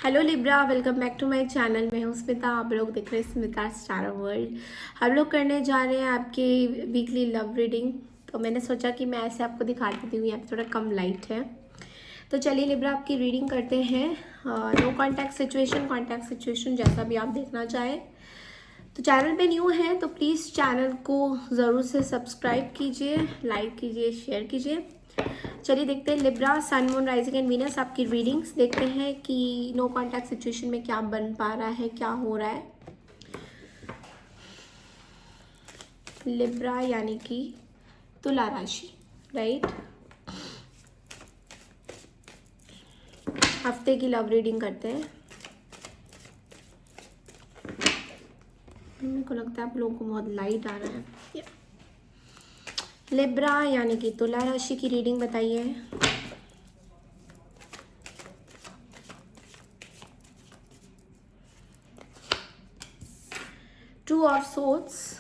Hello Libra, welcome back to my channel. मैं हूँ स्मिता, आप लोग देख रहे हैं स्मिता स्टार वर्ल्ड। हम लोग करने जा रहे हैं आपकी वीकली लव रीडिंग। तो मैंने सोचा कि मैं ऐसे आपको दिखा देती हूँ, यहाँ पे थोड़ा कम लाइट है। तो चलिए लिब्रा, आपकी रीडिंग करते हैं। नो कॉन्टैक्ट सिचुएशन जैसा भी आप देखना चाहें। तो चैनल पे न्यू है तो प्लीज़ चैनल को ज़रूर से सब्सक्राइब कीजिए, लाइक कीजिए, शेयर कीजिए। चलिए देखते हैं Libra, sun moon rising and Venus आपकी रीडिंग्स। देखते हैं कि नो कॉन्टैक्ट सिचुएशन में क्या बन पा रहा है, क्या हो रहा है। लिब्रा यानी कि तुला राशि, राइट। हफ्ते की लव रीडिंग करते हैं। मेरे को लगता है आप लोगों को बहुत लाइट आ रहा है। लिब्रा यानी कि तुला राशि की रीडिंग बताइए। Two of swords,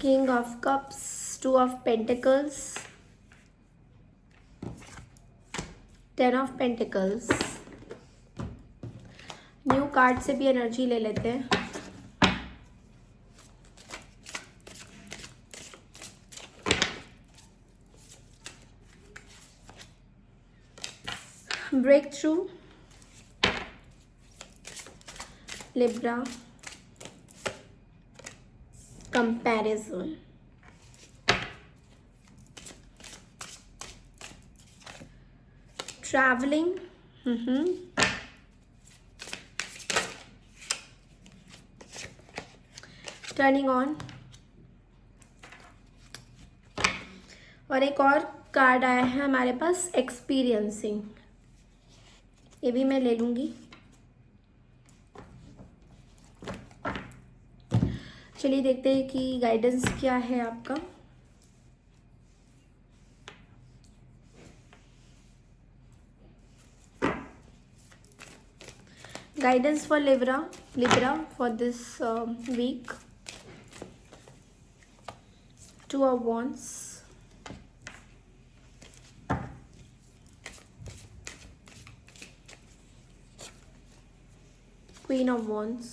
king of cups, two of pentacles, ten of pentacles. New card से भी एनर्जी ले लेते हैं। Breakthrough, Libra, comparison, travelling, turning on, और एक और कार्ड आया है हमारे पास, एक्सपीरियंसिंग। ये भी मैं ले लूंगी। चलिए देखते हैं कि गाइडेंस क्या है आपका। Guidance for Libra for this week. Two of wands, queen of wands,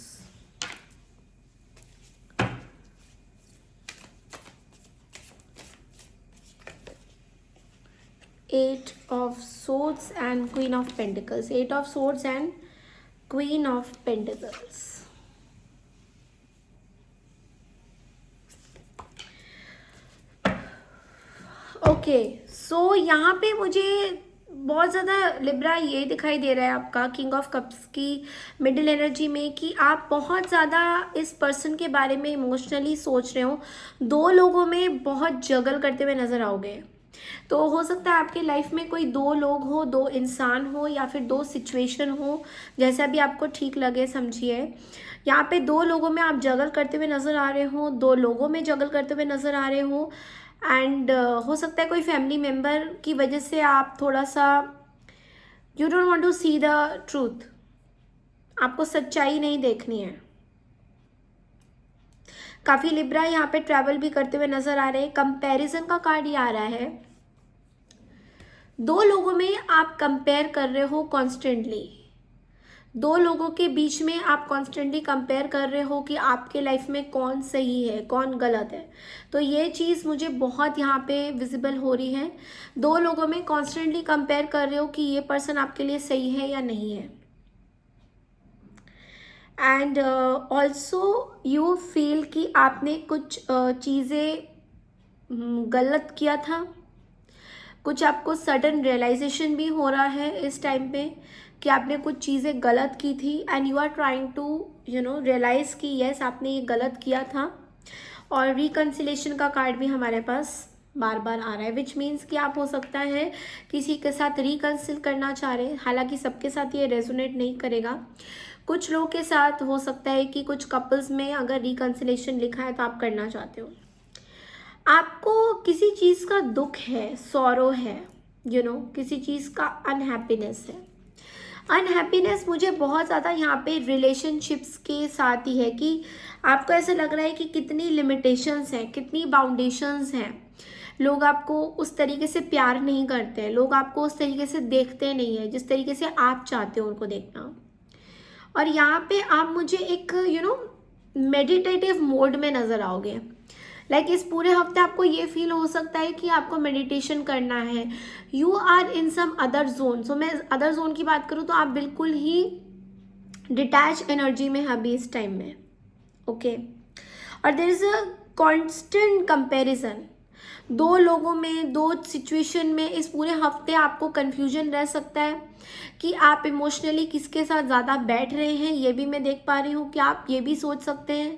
eight of swords and queen of pentacles, eight of swords and queen of pentacles। Okay, so यहाँ पे मुझे बहुत ज़्यादा लिब्रा ये दिखाई दे रहा है आपका किंग ऑफ कप्स की मिडिल एनर्जी में कि आप बहुत ज़्यादा इस पर्सन के बारे में इमोशनली सोच रहे हो। दो लोगों में बहुत जगल करते हुए नजर आओगे। तो हो सकता है आपके लाइफ में कोई दो लोग हो, दो इंसान हो, या फिर दो सिचुएशन हो, जैसा भी आपको ठीक लगे समझिए। यहाँ पे दो लोगों में आप जगल करते हुए नजर आ रहे हो, दो लोगों में जगल करते हुए नजर आ रहे हो। एंड हो सकता है कोई फैमिली मेम्बर की वजह से आप थोड़ा सा you don't want to see the truth, आपको सच्चाई नहीं देखनी है। काफ़ी लिब्रा यहाँ पे ट्रैवल भी करते हुए नजर आ रहे हैं। कंपैरिजन का कार्ड ये आ रहा है। दो लोगों में आप कंपेयर कर रहे हो कॉन्स्टेंटली, दो लोगों के बीच में आप कॉन्स्टेंटली कंपेयर कर रहे हो कि आपके लाइफ में कौन सही है कौन गलत है। तो ये चीज़ मुझे बहुत यहाँ पे विजिबल हो रही है। दो लोगों में कॉन्स्टेंटली कंपेयर कर रहे हो कि ये पर्सन आपके लिए सही है या नहीं है। एंड ऑल्सो यू फील कि आपने कुछ चीज़ें गलत किया था। कुछ आपको सडन रियलाइजेशन भी हो रहा है इस टाइम पे कि आपने कुछ चीज़ें गलत की थी and you are trying to realise कि यस आपने ये गलत किया था। और रिकन्सिलेशन का कार्ड भी हमारे पास बार बार आ रहा है, विच मीन्स कि आप हो सकता है किसी के साथ रिकन्सिल करना चाह रहे हैं। हालांकि सबके साथ ये रेजोनेट नहीं करेगा। कुछ लोगों के साथ हो सकता है कि कुछ कपल्स में अगर रिकन्सिलेशन लिखा है तो आप करना चाहते हो। आपको किसी चीज़ का दुख है, सॉरो है, किसी चीज़ का अनहैप्पीनेस है। अनहैप्पीनेस मुझे बहुत ज़्यादा यहाँ पे रिलेशनशिप्स के साथ ही है कि आपको ऐसा लग रहा है कि कितनी लिमिटेशंस हैं, कितनी बाउंडेशंस हैं। लोग आपको उस तरीके से प्यार नहीं करते हैं, लोग आपको उस तरीके से देखते नहीं है जिस तरीके से आप चाहते हो उनको देखना। और यहाँ पे आप मुझे एक मेडिटेटिव मोड में नज़र आओगे। इस पूरे हफ्ते आपको ये फील हो सकता है कि आपको मेडिटेशन करना है, you are in some other zone. So मैं अदर जोन की बात करूँ तो आप बिल्कुल ही डिटैच एनर्जी में हैं अभी इस टाइम में, ओके। और there is a constant comparison, दो लोगों में, दो सिचुएशन में इस पूरे हफ्ते आपको कन्फ्यूजन रह सकता है कि आप इमोशनली किसके साथ ज़्यादा बैठ रहे हैं। ये भी मैं देख पा रही हूँ कि आप ये भी सोच सकते हैं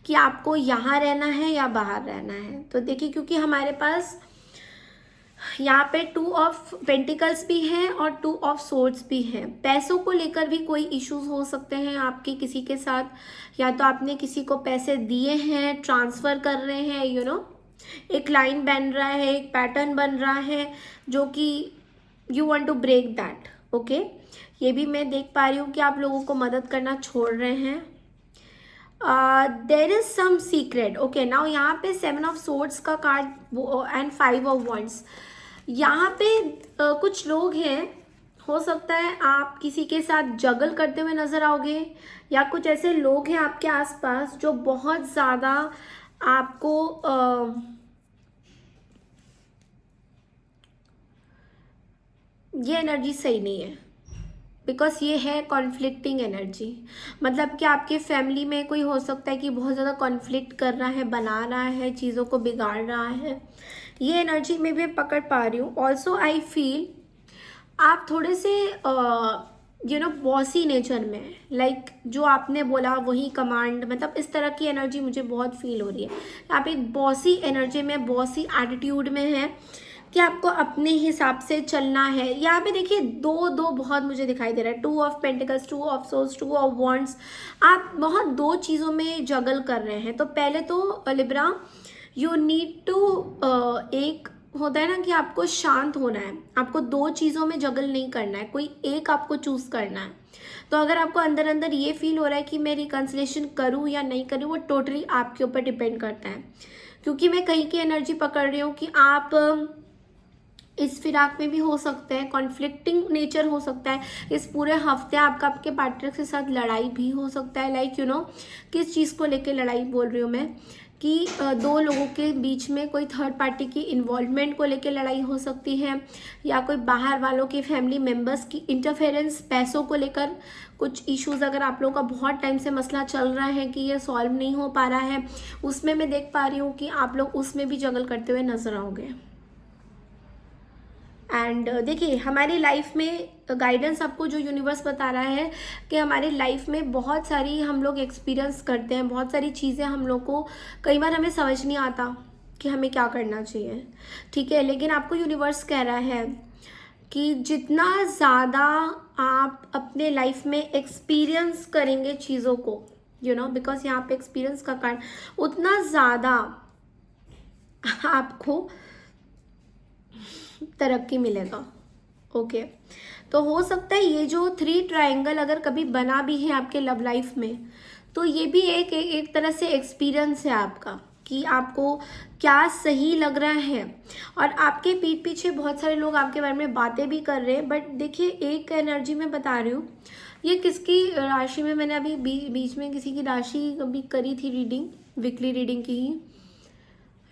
कि आपको यहाँ रहना है या बाहर रहना है। तो देखिए, क्योंकि हमारे पास यहाँ पे 2 ऑफ पेंटिकल्स भी हैं और 2 ऑफ सोर्ड्स भी हैं। पैसों को लेकर भी कोई इश्यूज हो सकते हैं आपके किसी के साथ, या तो आपने किसी को पैसे दिए हैं, ट्रांसफ़र कर रहे हैं, एक लाइन बन रहा है, एक पैटर्न बन रहा है जो कि you want to break that, okay. ये भी मैं देख पा रही हूँ कि आप लोगों को मदद करना छोड़ रहे हैं। There is some secret, okay. Now यहाँ पे 7 ऑफ सोर्ड्स का कार्ड एंड 5 ऑफ वंड्स, यहाँ पे कुछ लोग हैं, हो सकता है आप किसी के साथ जगल करते हुए नजर आओगे, या कुछ ऐसे लोग हैं आपके आसपास जो बहुत ज़्यादा आपको ये एनर्जी सही नहीं है, बिकॉज ये है कॉन्फ्लिक्टिंग एनर्जी। मतलब कि आपके फैमिली में कोई हो सकता है कि बहुत ज़्यादा कॉन्फ्लिक्ट कर रहा है, बना रहा है, चीज़ों को बिगाड़ रहा है। ये एनर्जी में भी पकड़ पा रही हूँ। ऑल्सो आई फील आप थोड़े से बॉसी नेचर में, जो आपने बोला वही कमांड, मतलब इस तरह की एनर्जी मुझे बहुत फील हो रही है। आप एक बॉसी एनर्जी में, बॉसी एटीट्यूड में हैं कि आपको अपने हिसाब से चलना है। यहाँ पे देखिए दो बहुत मुझे दिखाई दे रहा है, 2 of pentacles, 2 of swords, 2 of wands. आप बहुत दो चीज़ों में जगल कर रहे हैं। तो पहले तो लिब्रा, यू नीड टू एक होता है ना कि आपको शांत होना है, आपको दो चीज़ों में जगल नहीं करना है, कोई एक आपको चूज़ करना है। तो अगर आपको अंदर अंदर ये फील हो रहा है कि मैं रिकन्सिलेशन करूँ या नहीं करूँ, वो टोटली आपके ऊपर डिपेंड करता है। क्योंकि मैं कहीं की एनर्जी पकड़ रही हूँ कि आप इस फिराक में भी हो सकते हैं, कॉन्फ्लिक्टिंग नेचर हो सकता है। इस पूरे हफ्ते आपका आपके पार्टनर के साथ लड़ाई भी हो सकता है। किस चीज़ को लेके लड़ाई बोल रही हूँ मैं, कि दो लोगों के बीच में कोई थर्ड पार्टी की इन्वॉल्वमेंट को लेके लड़ाई हो सकती है, या कोई बाहर वालों के फैमिली मेम्बर्स की इंटरफेरेंस, पैसों को लेकर कुछ इश्यूज़ अगर आप लोगों का बहुत टाइम से मसला चल रहा है कि ये सॉल्व नहीं हो पा रहा है, उसमें मैं देख पा रही हूँ कि आप लोग उसमें भी जगल करते हुए नजर आओगे। एंड देखिए, हमारी लाइफ में गाइडेंस आपको जो यूनिवर्स बता रहा है कि हमारी लाइफ में बहुत सारी हम लोग एक्सपीरियंस करते हैं, बहुत सारी चीज़ें हम लोग को कई बार हमें समझ नहीं आता कि हमें क्या करना चाहिए, ठीक है। लेकिन आपको यूनिवर्स कह रहा है कि जितना ज़्यादा आप अपने लाइफ में एक्सपीरियंस करेंगे चीज़ों को, बिकॉज यहाँ पे एक्सपीरियंस का कारण, उतना ज़्यादा आपको तरक्की मिलेगा, ओके। तो हो सकता है ये जो 3 ट्रायंगल अगर कभी बना भी है आपके लव लाइफ में, तो ये भी एक तरह से एक्सपीरियंस है आपका कि आपको क्या सही लग रहा है। और आपके पीठ पीछे बहुत सारे लोग आपके बारे में बातें भी कर रहे हैं। बट देखिए, एक एनर्जी में बता रही हूँ, ये किसकी राशि में, मैंने अभी बीच में किसी की राशि अभी करी थी रीडिंग, वीकली रीडिंग की ही,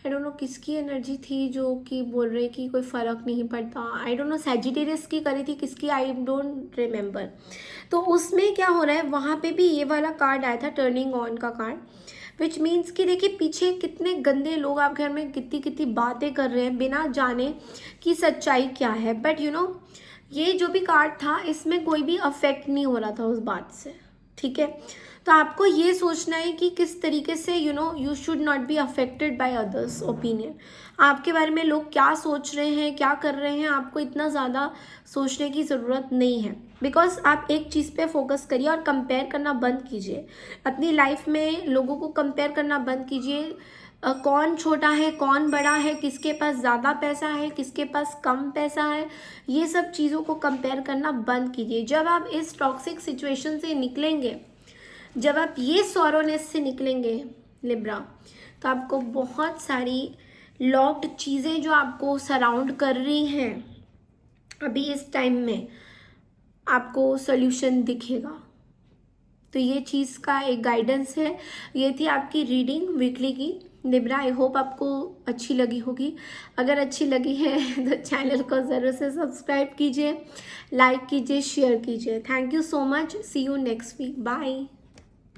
आई डोंट नो किसकी एनर्जी थी जो कि बोल रहे कि कोई फ़र्क नहीं पड़ता। आई डोंट नो सैजिटेरियस की करी थी, किसकी आई डोंट रिमेंबर। तो उसमें क्या हो रहा है, वहाँ पे भी ये वाला कार्ड आया था, टर्निंग ऑन का कार्ड, विच मीन्स कि देखिए पीछे कितने गंदे लोग आपके घर में कितनी कितनी बातें कर रहे हैं बिना जाने कि सच्चाई क्या है। बट ये जो भी कार्ड था, इसमें कोई भी अफेक्ट नहीं हो रहा था उस बात से, ठीक है। तो आपको ये सोचना है कि किस तरीके से you should not be affected by others opinion. आपके बारे में लोग क्या सोच रहे हैं, क्या कर रहे हैं, आपको इतना ज़्यादा सोचने की ज़रूरत नहीं है। बिकॉज आप एक चीज़ पे फोकस करिए और कंपेयर करना बंद कीजिए। अपनी लाइफ में लोगों को कंपेयर करना बंद कीजिए। कौन छोटा है, कौन बड़ा है, किसके पास ज़्यादा पैसा है, किसके पास कम पैसा है, ये सब चीज़ों को कंपेयर करना बंद कीजिए। जब आप इस टॉक्सिक सिचुएशन से निकलेंगे, जब आप ये सॉरोनेस से निकलेंगे लिब्रा, तो आपको बहुत सारी लॉक्ड चीज़ें जो आपको सराउंड कर रही हैं अभी इस टाइम में, आपको सॉल्यूशन दिखेगा। तो ये चीज़ का एक गाइडेंस है। ये थी आपकी रीडिंग वीकली की लिब्रा। आई होप आपको अच्छी लगी होगी। अगर अच्छी लगी है तो चैनल को ज़रूर से सब्सक्राइब कीजिए, लाइक कीजिए, शेयर कीजिए। Thank you so much. See you next week. Bye.